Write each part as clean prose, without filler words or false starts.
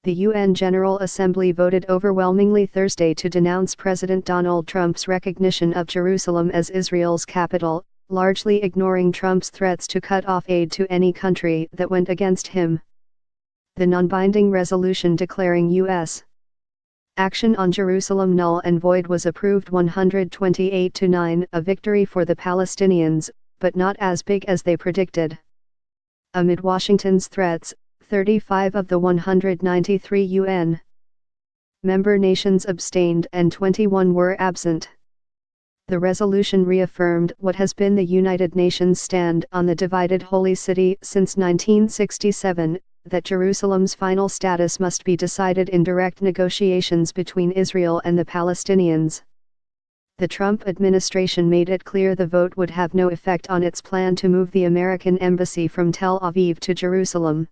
The UN General Assembly voted overwhelmingly Thursday to denounce President Donald Trump's recognition of Jerusalem as Israel's capital, largely ignoring Trump's threats to cut off aid to any country that went against him. The non-binding resolution declaring U.S. action on Jerusalem null and void was approved 128-9, a victory for the Palestinians, but not as big as they predicted. Amid Washington's threats, 35 of the 193 UN member nations abstained and 21 were absent. The resolution reaffirmed what has been the United Nations stand on the divided Holy City since 1967, that Jerusalem's final status must be decided in direct negotiations between Israel and the Palestinians. The Trump administration made it clear the vote would have no effect on its plan to move the American embassy from Tel Aviv to Jerusalem.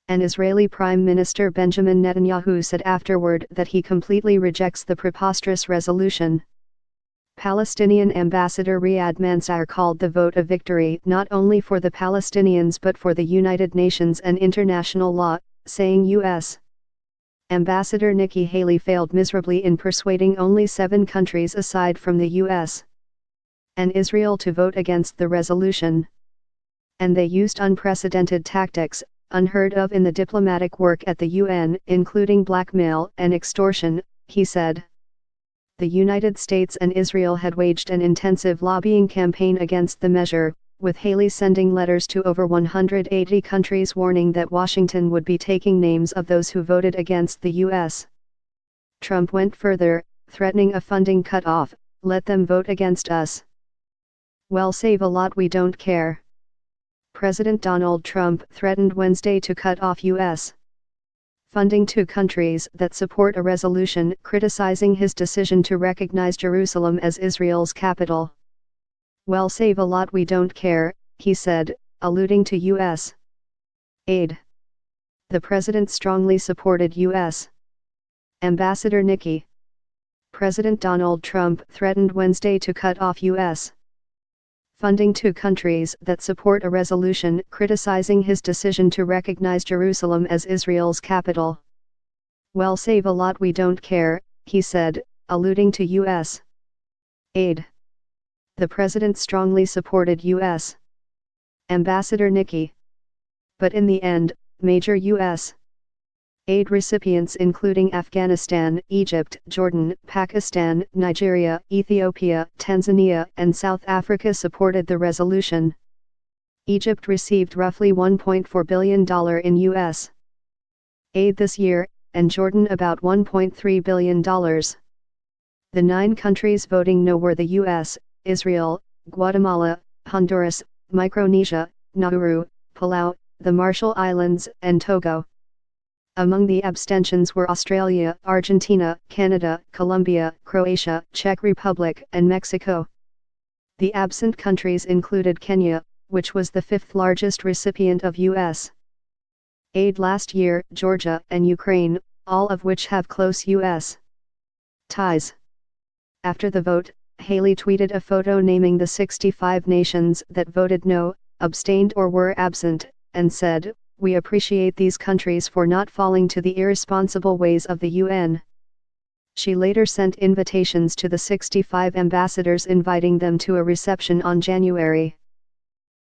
An Israeli Prime Minister Benjamin Netanyahu said afterward that he completely rejects the preposterous resolution. Palestinian Ambassador Riyad Mansour called the vote a victory not only for the Palestinians but for the United Nations and international law, saying U.S. Ambassador Nikki Haley failed miserably in persuading only 7 countries aside from the U.S. and Israel to vote against the resolution. And they used unprecedented tactics, unheard of in the diplomatic work at the UN, including blackmail and extortion, he said. The United States and Israel had waged an intensive lobbying campaign against the measure, with Haley sending letters to over 180 countries warning that Washington would be taking names of those who voted against the U.S. Trump went further, threatening a funding cut-off, "Let them vote against us. Well, save a lot, we don't care." President Donald Trump threatened Wednesday to cut off U.S. funding to countries that support a resolution criticizing his decision to recognize Jerusalem as Israel's capital. "Well, save a lot, we don't care," he said, alluding to U.S. aid. The president strongly supported U.S. Ambassador Nikki. President Donald Trump threatened Wednesday to cut off U.S. funding to countries that support a resolution criticizing his decision to recognize Jerusalem as Israel's capital. "Well, save a lot, we don't care," he said, alluding to U.S. aid. The president strongly supported U.S. Ambassador Nikki. But in the end, major U.S. aid recipients including Afghanistan, Egypt, Jordan, Pakistan, Nigeria, Ethiopia, Tanzania, and South Africa supported the resolution. Egypt received roughly $1.4 billion in U.S. aid this year, and Jordan about $1.3 billion. The 9 countries voting no were the U.S., Israel, Guatemala, Honduras, Micronesia, Nauru, Palau, the Marshall Islands, and Togo. Among the abstentions were Australia, Argentina, Canada, Colombia, Croatia, Czech Republic, and Mexico. The absent countries included Kenya, which was the 5th largest recipient of U.S. aid last year, Georgia, and Ukraine, all of which have close U.S. ties. After the vote, Haley tweeted a photo naming the 65 nations that voted no, abstained or were absent, and said, "We appreciate these countries for not falling to the irresponsible ways of the UN." She later sent invitations to the 65 ambassadors inviting them to a reception on January